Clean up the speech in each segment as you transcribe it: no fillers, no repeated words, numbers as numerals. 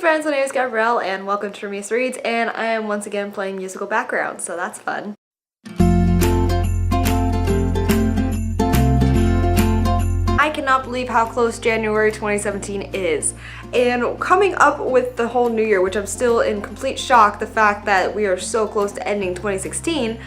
friends, my name is Gabrielle and welcome to FrumiousReads, and I am once again playing musical background, so that's fun. I cannot believe how close January 2017 is, and coming up with the whole new year, which I'm still in complete shock the fact that we are so close to ending 2016,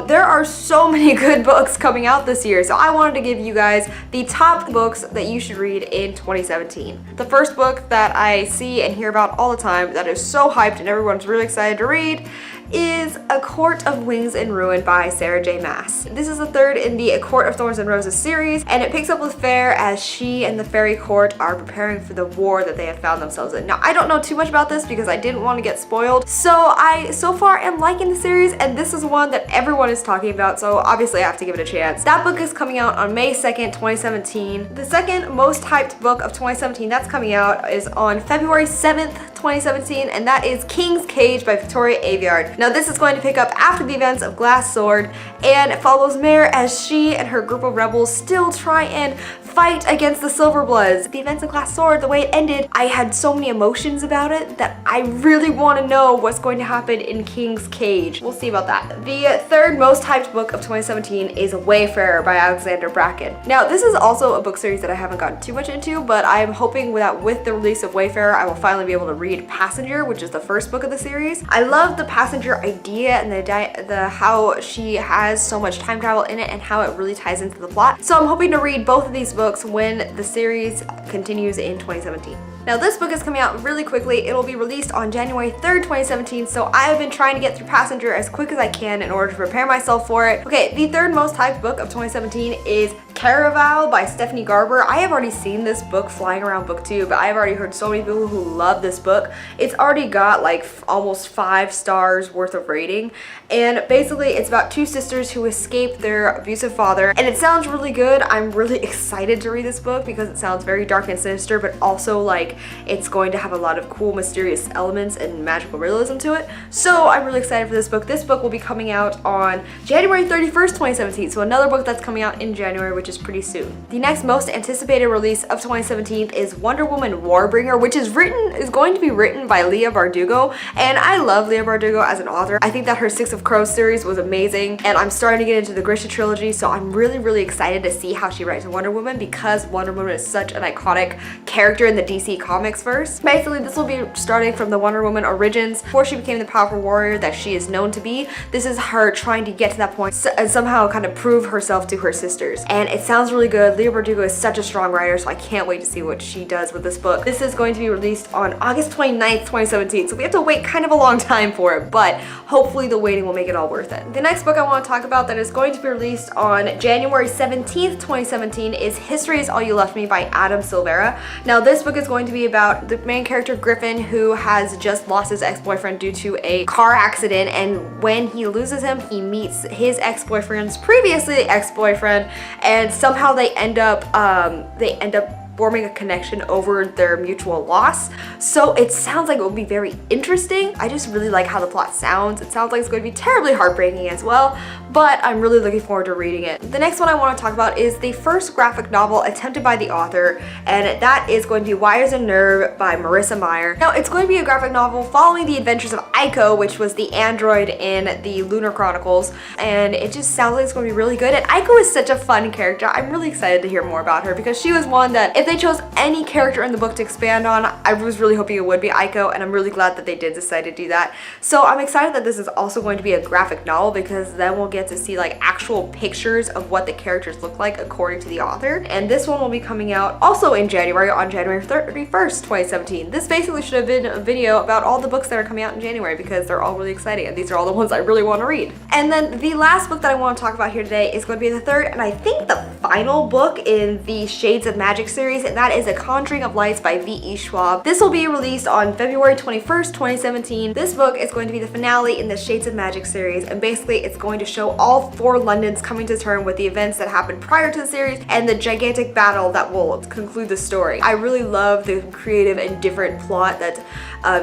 there are so many good books coming out this year, so I wanted to give you guys the top books that you should read in 2017. The first book that I see and hear about all the time that is so hyped and everyone's really excited to read is A Court of Wings and Ruin by Sarah J. Maas. This is the third in the A Court of Thorns and Roses series, and it picks up with Fair as she and the fairy court are preparing for the war that they have found themselves in. Now, I don't know too much about this because I didn't want to get spoiled, so I so far am liking the series, and this is one that everyone is talking about, so obviously I have to give it a chance. That book is coming out on May 2nd, 2017. The second most hyped book of 2017 that's coming out is on February 7th, 2017, and that is King's Cage by Victoria Aveyard. Now, this is going to pick up after the events of Glass Sword, and it follows Mare as she and her group of rebels still try and fight against the Silverbloods. The events of Glass Sword, the way it ended, I had so many emotions about it that I really want to know what's going to happen in King's Cage. We'll see about that. The third most hyped book of 2017 is Wayfarer by Alexander Bracken. Now, this is also a book series that I haven't gotten too much into, but I'm hoping that with the release of Wayfarer, I will finally be able to read Passenger, which is the first book of the series. I love the Passenger idea and the how she has so much time travel in it and how it really ties into the plot. So I'm hoping to read both of these books when the series continues in 2017. Now, this book is coming out really quickly. It'll be released on January 3rd, 2017, so I have been trying to get through Passenger as quick as I can in order to prepare myself for it. Okay, the third most hyped book of 2017 is Caraval by Stephanie Garber. I have already seen this book flying around BookTube, but I've already heard so many people who love this book. It's already got like almost 5 stars worth of rating, and basically it's about two sisters who escape their abusive father, and it sounds really good. I'm really excited to read this book because it sounds very dark and sinister, but also like it's going to have a lot of cool mysterious elements and magical realism to it. So I'm really excited for this book. This book will be coming out on January 31st, 2017, so another book that's coming out in January, which is pretty soon. The next most anticipated release of 2017 is Wonder Woman Warbringer, which is going to be written by Leah Bardugo, and I love Leah Bardugo as an author. I think that her Six of Crows series was amazing, and I'm starting to get into the Grisha trilogy, so I'm really excited to see how she writes Wonder Woman because Wonder Woman is such an iconic character in the DC Comics verse. Basically, this will be starting from the Wonder Woman origins before she became the powerful warrior that she is known to be. This is her trying to get to that point and somehow kind of prove herself to her sisters, and it sounds really good. Leah Bardugo is such a strong writer, so I can't wait to see what she does with this book. This is going to be released on August 29th, 2017, so we have to wait kind of a long time for it, but hopefully the waiting will make it all worth it. The next book I want to talk about that is going to be released on January 17th, 2017 is History Is All You Left Me by Adam Silvera. Now, this book is going to be about the main character Griffin, who has just lost his ex-boyfriend due to a car accident, and when he loses him, he meets his ex-boyfriend's previously ex-boyfriend, and somehow they end up forming a connection over their mutual loss. So it sounds like it will be very interesting. I just really like how the plot sounds. It sounds like it's going to be terribly heartbreaking as well, but I'm really looking forward to reading it. The next one I want to talk about is the first graphic novel attempted by the author, and that is going to be Wires and Nerve by Marissa Meyer. Now, it's going to be a graphic novel following the adventures of Aiko, which was the android in the Lunar Chronicles, and it just sounds like it's going to be really good. And Aiko is such a fun character. I'm really excited to hear more about her because she was one that if they chose any character in the book to expand on, I was really hoping it would be Aiko, and I'm really glad that they did decide to do that. So I'm excited that this is also going to be a graphic novel because then we'll get to see like actual pictures of what the characters look like according to the author. And this one will be coming out also in January, on January 31st, 2017. This basically should have been a video about all the books that are coming out in January because they're all really exciting, and these are all the ones I really want to read. And then the last book that I want to talk about here today is going to be the third and I think the final book in the Shades of Magic series, and that is A Conjuring of Lights by V.E. Schwab. This will be released on February 21st, 2017. This book is going to be the finale in the Shades of Magic series, and basically it's going to show show all 4 Londons coming to term with the events that happened prior to the series and the gigantic battle that will conclude the story. I really love the creative and different plot that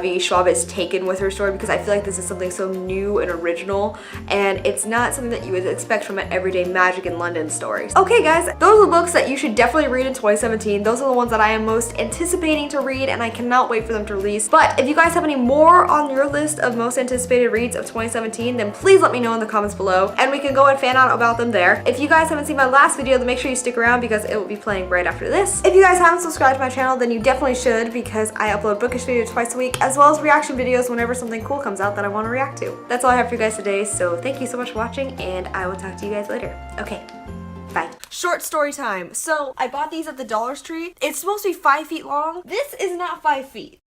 V. Schwab has taken with her story, because I feel like this is something so new and original, and it's not something that you would expect from an everyday magic in London story. Okay guys, those are the books that you should definitely read in 2017. Those are the ones that I am most anticipating to read, and I cannot wait for them to release. But if you guys have any more on your list of most anticipated reads of 2017, then please let me know in the comments below, and we can go and fan out about them there. If you guys haven't seen my last video, then make sure you stick around because it will be playing right after this. If you guys haven't subscribed to my channel, then you definitely should, because I upload bookish videos twice a week, as well as reaction videos whenever something cool comes out that I want to react to. That's all I have for you guys today, so thank you so much for watching, and I will talk to you guys later. Okay, bye. Short story time. So I bought these at the Dollar Tree. It's supposed to be 5 feet long. This is not 5 feet.